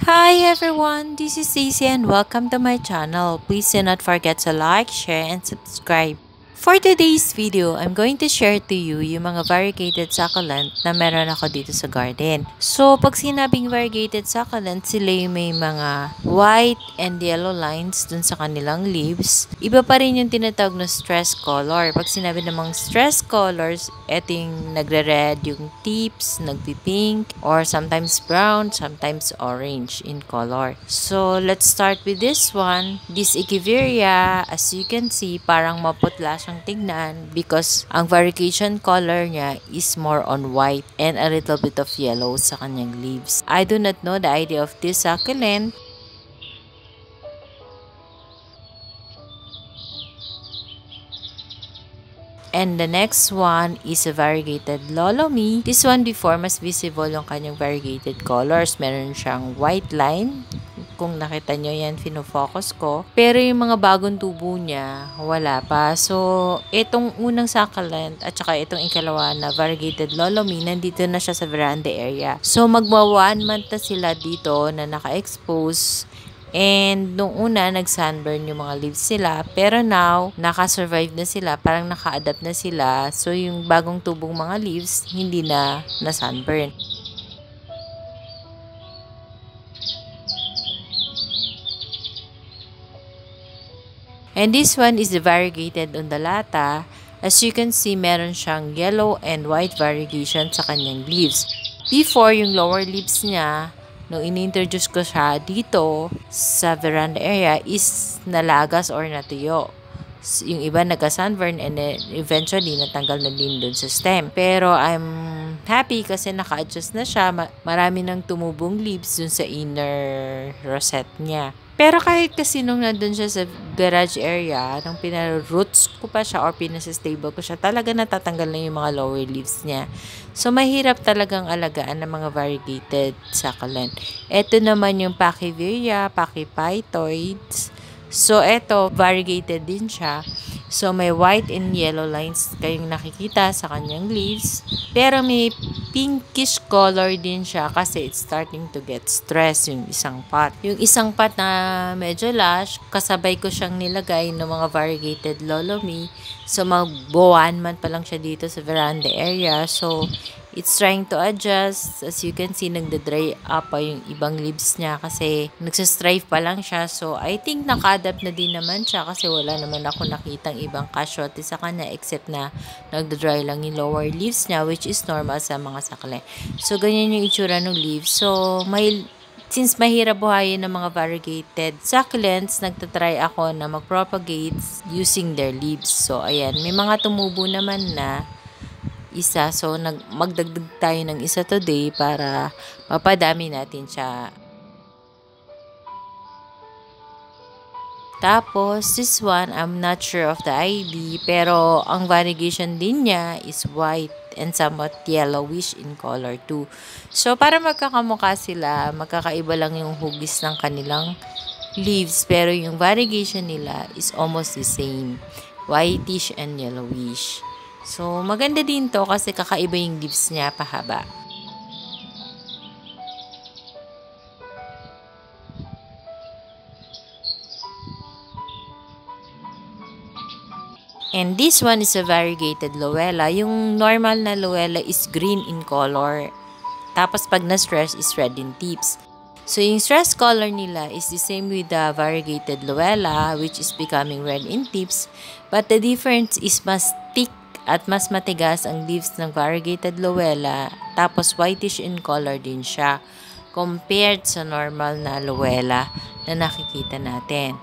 Hi everyone, this is Cece and welcome to my channel. Please do not forget to like, share, and subscribe. For today's video, I'm going to share to you yung mga variegated succulent na meron ako dito sa garden. So, pag sinabing variegated succulent, sila yung may mga white and yellow lines dun sa kanilang leaves. Iba pa rin yung tinatawag na stress color. Pag sinabi namang stress colors, eto yung nagre-red yung tips, nagpi-pink, or sometimes brown, sometimes orange in color. So, let's start with this one. This Echeveria, as you can see, parang maputla siyang tignan because ang variegation color niya is more on white and a little bit of yellow sa kanyang leaves. I do not know the idea of this succulent. And the next one is a variegated Lolomi. This one before, mas visible yung kanyang variegated colors. Meron siyang white line. Kung nakita nyo yan, fino-focus ko. Pero yung mga bagong tubo niya, wala pa. So, itong unang succulent at saka itong ikalawa na variegated Lolomi, nandito na siya sa veranda area. So, magwa 1 month na sila dito na naka-expose. And nung una, nag-sunburn yung mga leaves sila. Pero now, naka-survive na sila. Parang naka-adapt na sila. So, yung bagong tubong mga leaves, hindi na na-sunburn. And this one is the variegated undulata. As you can see, meron siyang yellow and white variegation sa kanyang leaves. Before, yung lower leaves niya, nung in-introduce ko siya dito sa veranda area, is nalagas or natuyo. Yung iba nagka-sunburn and then eventually natanggal na din dun sa stem. Pero I'm happy kasi naka-adjust na siya. Marami nang tumubong leaves dun sa inner rosette niya. Pero kahit kasi nung nandun siya sa garage area, nung pinaroots ko pa siya or pinasa-stable ko siya, talaga natatanggal na yung mga lower leaves niya. So, mahirap talagang alagaan ng mga variegated succulent. Ito naman yung Pachyveria, Pachyphytoides. So, ito, variegated din siya. So, may white and yellow lines kayong nakikita sa kanyang leaves. Pero may pinkish color din siya kasi it's starting to get stressed yung isang pot. Yung isang pot na medyo lush, kasabay ko siyang nilagay ng mga variegated Lolomi. So, mag-1 month pa lang siya dito sa veranda area. So, it's trying to adjust. As you can see, nagda-dry up pa yung ibang leaves niya kasi nagsastrive pa lang siya. So, I think naka-adapt na din naman siya kasi wala naman ako nakitang ibang casualty sa kanya except na nagda-dry lang yung lower leaves niya, which is normal sa mga succulent. So, ganyan yung itsura ng leaves. So, since mahirap buhayin ng mga variegated succulents, nagtatry ako na mag-propagate using their leaves. So, ayan. May mga tumubo naman na isa. So, magdagdag tayo ng isa today para mapadami natin siya. Tapos, this one, I'm not sure of the ID, pero ang variegation din niya is white and somewhat yellowish in color too. So, para magkakamukha sila, magkakaiba lang yung hugis ng kanilang leaves, pero yung variegation nila is almost the same. Whitish and yellowish. So, maganda din to kasi kakaiba yung leaves niya pahaba. And this one is a variegated Luella. Yung normal na Luella is green in color. Tapos pag na-stress is red in tips. So, yung stress color nila is the same with the variegated Luella, which is becoming red in tips. But the difference is mas thick at mas matigas ang leaves ng variegated Luella, tapos whitish in color din siya compared sa normal na Luella na nakikita natin.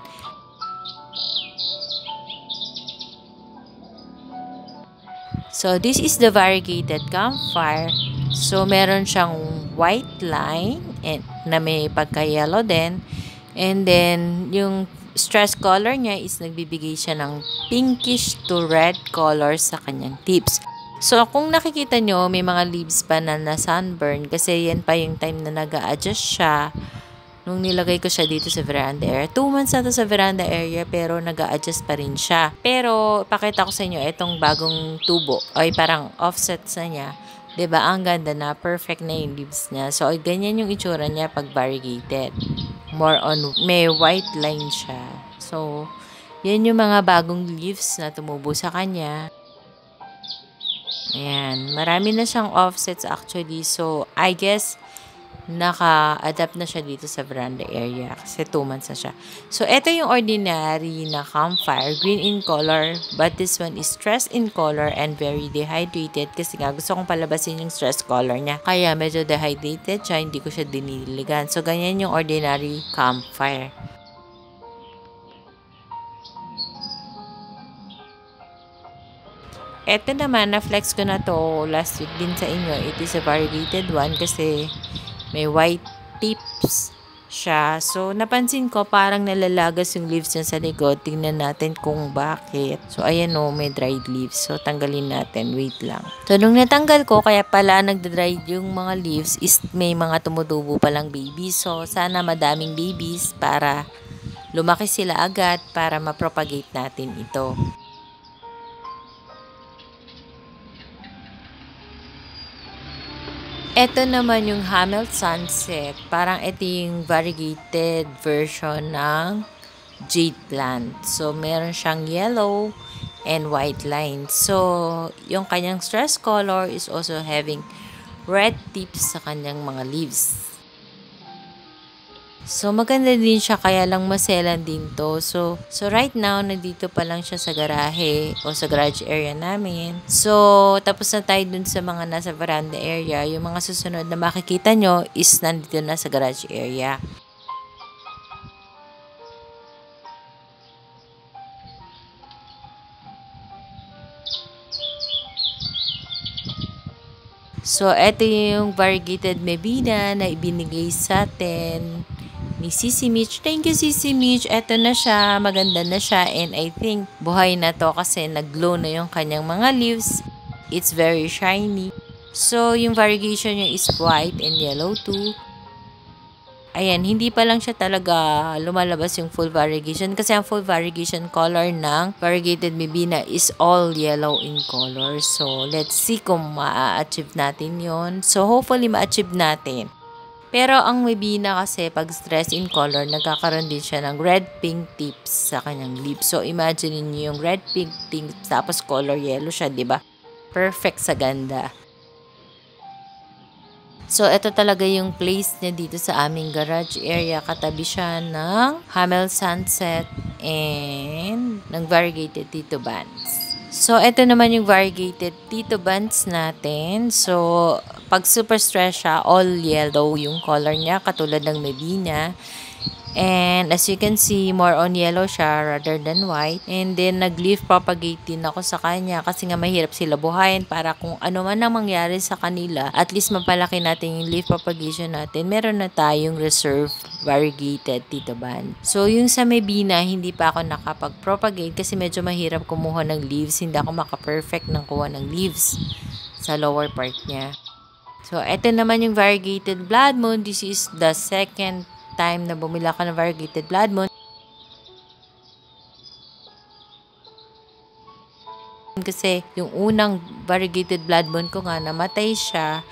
So, this is the variegated campfire. So, meron siyang white line na may pagka-yellow din. And then, yung stress color niya is nagbibigay siya ng pinkish to red color sa kanyang tips. So, kung nakikita nyo, may mga leaves pa na sunburn kasi yan pa yung time na nag-a-adjust siya nung nilagay ko siya dito sa veranda area. 2 months na to sa veranda area pero nag-a-adjust pa rin siya. Pero, pakita ko sa inyo itong bagong tubo ay parang offset sa niya. 'Di ba? Ang ganda na, perfect na yung leaves niya. So, ganyan yung itsura niya pag variegated. More on, may white line siya. So, yan yung mga bagong leaves na tumubo sa kanya. Ayan, marami na siyang offsets actually. So, I guess, naka-adapt na siya dito sa veranda area kasi 2 months na siya. So, ito yung ordinary na campfire, green in color, but this one is stress in color and very dehydrated kasi nga gusto kong palabasin yung stress color niya. Kaya medyo dehydrated siya, hindi ko siya diniligan. So, ganyan yung ordinary campfire. Ito naman, na-flex ko na to last week din sa inyo. It is a variegated one kasi may white tips siya. So, napansin ko parang nalalagas yung leaves niya sa likod. Tingnan natin kung bakit. So, ayan o, may dried leaves. So, tanggalin natin. Wait lang. So, nung natanggal ko, kaya pala nagda-dried yung mga leaves is may mga tumutubo palang babies. So, sana madaming babies para lumaki sila agad para ma-propagate natin ito. Ito naman yung Hamel Sunset. Parang ito yung variegated version ng jade plant. So, meron siyang yellow and white lines. So, yung kanyang stress color is also having red tips sa kanyang mga leaves. So, maganda din siya, kaya lang maselan din to. So right now, nandito pa lang siya sa garahe o sa garage area namin. So, tapos na tayo dun sa mga nasa veranda area. Yung mga susunod na makikita nyo is nandito na sa garage area. So, eto yung variegated mebina na ibinigay sa atin ni Sisi Mitch. Thank you, Sisi Mitch. Eto na siya. Maganda na siya. And I think buhay na to kasi nag-glow na yung kanyang mga leaves. It's very shiny. So, yung variegation niya is white and yellow too. Ayan, hindi pa lang siya talaga lumalabas yung full variegation kasi ang full variegation color ng variegated mebina is all yellow in color. So, let's see kung ma-achieve natin yon. So, hopefully ma-achieve natin. Pero ang mebina kasi pag stress in color, nagkakaroon din siya ng red-pink tips sa kanyang leaves. So, imagine niyo yung red-pink tips tapos color yellow siya, 'di ba? Perfect sa ganda. So, ito talaga yung place niya dito sa aming garage area. Katabi siya ng Hamel Sunset and ng variegated Tito Buns. So, ito naman yung variegated Tito Buns natin. So, pag super stress siya, all yellow yung color niya, katulad ng mebina. And as you can see, more on yellow siya rather than white. And then, nag-leaf propagate din ako sa kanya kasi nga mahirap sila buhayin para kung ano man ang mangyari sa kanila, at least mapalaki natin yung leaf propagation natin. Meron na tayong reserve variegated Tito Bun. So, yung sa mebina, hindi pa ako nakapag-propagate kasi medyo mahirap kumuha ng leaves. Hindi ako maka-perfect ng kuha ng leaves sa lower part niya. So, ito naman yung variegated blood moon. This is the second time na bumila ka ng variegated blood moon. Kasi yung unang variegated blood moon ko nga, namatay siya.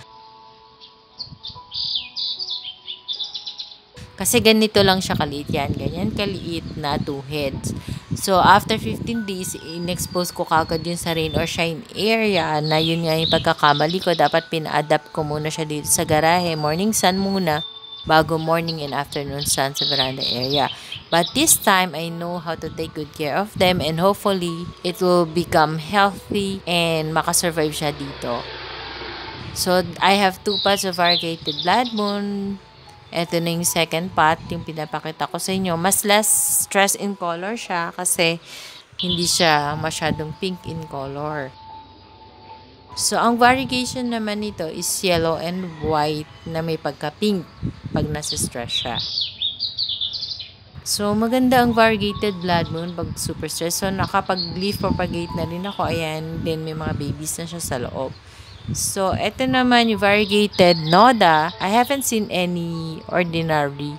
Kasi ganito lang siya kaliit yan. Ganyan kaliit na 2 heads. So, after 15 days, in-expose ko kagad yun sa rain or shine area na yun nga yung pagkakamali ko. Dapat pina-adapt ko muna siya dito sa garahe. Morning sun muna bago morning and afternoon sun sa veranda area. But this time, I know how to take good care of them and hopefully, it will become healthy and makasurvive siya dito. So, I have 2 pots of variegated blood moon. Ito na yung second pot, yung pinapakita ko sa inyo. Mas less stress in color siya kasi hindi siya masyadong pink in color. So, ang variegation naman nito is yellow and white na may pagka-pink pag nasa stress siya. So, maganda ang variegated blood moon pag super stress. So, nakapag-leaf propagate na rin ako. Ayan, then may mga babies na siya sa loob. So, ito naman yung variegated Noda. I haven't seen any ordinary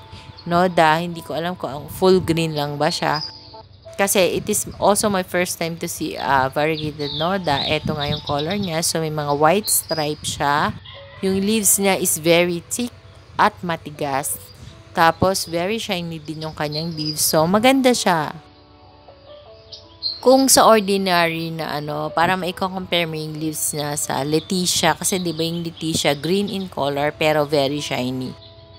Noda. Hindi ko alam kung ang full green lang ba siya. Kasi it is also my first time to see variegated Noda. Ito nga yung color niya. So, may mga white stripe siya. Yung leaves niya is very thick at matigas. Tapos, very shiny din yung kanyang leaves. So, maganda siya. Kung sa ordinary na para maiko-compare mo yung leaves niya sa Leticia. Kasi di ba yung Leticia, green in color pero very shiny.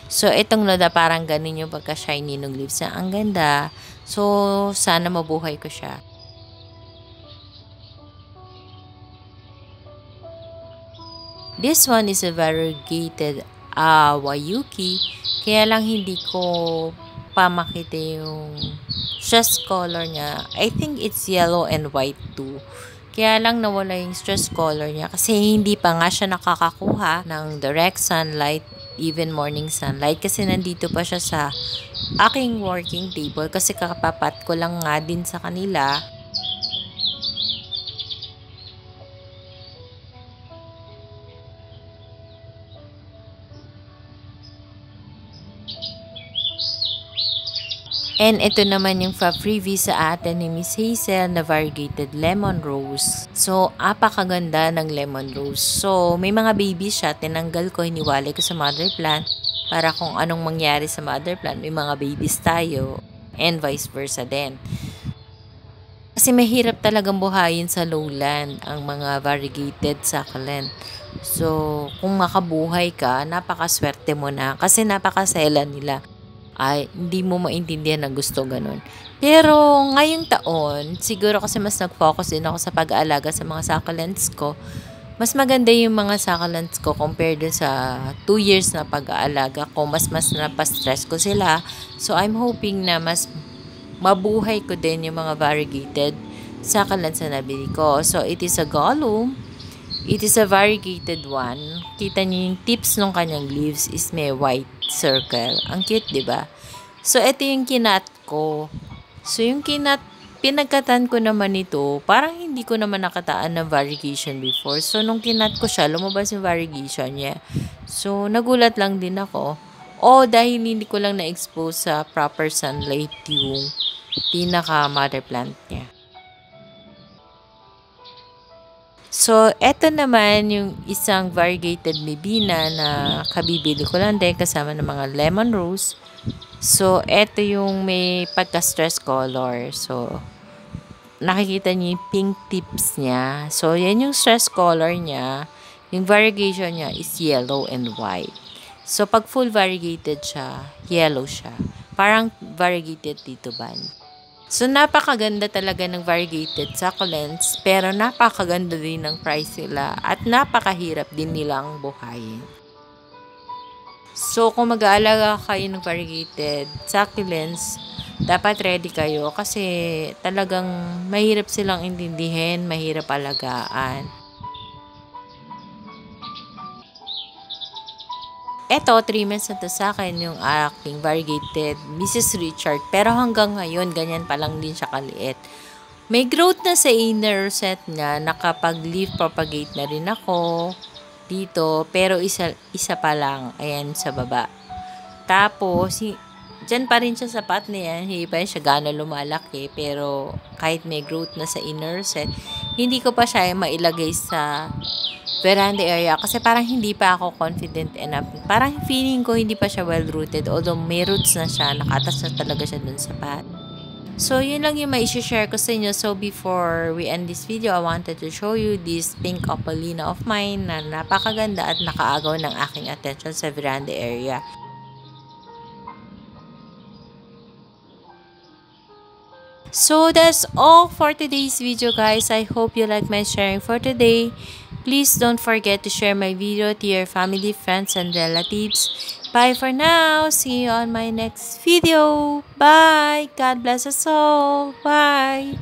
So, itong Noda parang ganun yung pagka-shiny ng leaves niya. Ang ganda. So, sana mabuhay ko siya. This one is a variegated Wayuki. Kaya lang hindi ko pa makita yung stress color niya. I think it's yellow and white too. Kaya lang nawala yung stress color niya kasi hindi pa nga siya nakakakuha ng direct sunlight, even morning sunlight, kasi nandito pa siya sa aking working table kasi kakapapat ko lang nga din sa kanila. And ito naman yung freebie sa atin ni Miss Hazel na variegated lemon rose. So, apakaganda ng lemon rose. So, may mga baby siya. Tinanggal ko, hiniwalay ko sa mother plant para kung anong mangyari sa mother plant, may mga babies tayo. And vice versa din. Kasi mahirap talagang buhayin sa lowland ang mga variegated succulent. So, kung makabuhay ka, napakaswerte mo na kasi napakasela nila. Ay, hindi mo maintindihan na gusto ganun. Pero, ngayong taon, siguro kasi mas nag-focus din ako sa pag-aalaga sa mga succulents ko. Mas maganda yung mga succulents ko compared dun sa 2 years na pag-aalaga ko. Mas napastress ko sila. So, I'm hoping na mas mabuhay ko din yung mga variegated succulents na nabili ko. So, it is a Gollum. It is a variegated one. Kita niyo yung tips ng kanyang leaves is may white circle. Ang cute, diba? So, ito yung kinat ko. So, yung kinat, pinagkatan ko naman ito, parang hindi ko naman nakataan ng variegation before. So, nung kinat ko siya, lumabas yung variegation niya. So, nagulat lang din ako. Dahil hindi ko lang na-expose sa proper sunlight yung pinaka-mother plant niya. So, eto naman yung isang variegated Mibina na kabibili ko lang din kasama ng mga lemon rose. So, eto yung may pagka-stress color. So, nakikita niyo yung pink tips niya. So, yan yung stress color niya. Yung variegation niya is yellow and white. So, pag full variegated siya, yellow siya. Parang variegated Tito Ban. So, napakaganda talaga ng variegated succulents, pero napakaganda din ng price nila at napakahirap din nilang buhayin. So, kung mag-aalaga kayo ng variegated succulents, dapat ready kayo kasi talagang mahirap silang intindihin, mahirap alagaan. Eto, 3 months na to sa akin yung aking variegated Mrs. Richard. Pero hanggang ngayon, ganyan pa lang din siya kaliit. May growth na sa inner set niya. Nakapag-leaf propagate na rin ako dito. Pero isa pa lang. Ayan, sa baba. Tapos, dyan pa rin siya sa pot na yan. Hindi pa siya gano'n lumalaki. Pero kahit may growth na sa inner set, hindi ko pa siya mailagay sa veranda area kasi parang hindi pa ako confident enough. Parang feeling ko hindi pa siya well-rooted, although may roots na siya, nakatas na talaga siya dun sa pot. So, yun lang yung mai-share ko sa inyo. So, before we end this video, I wanted to show you this pink opalina of mine na napakaganda at nakaagaw ng aking attention sa veranda area. So, that's all for today's video, guys. I hope you like my sharing for today. Please don't forget to share my video to your family, friends, and relatives. Bye for now. See you on my next video. Bye. God bless us all. Bye.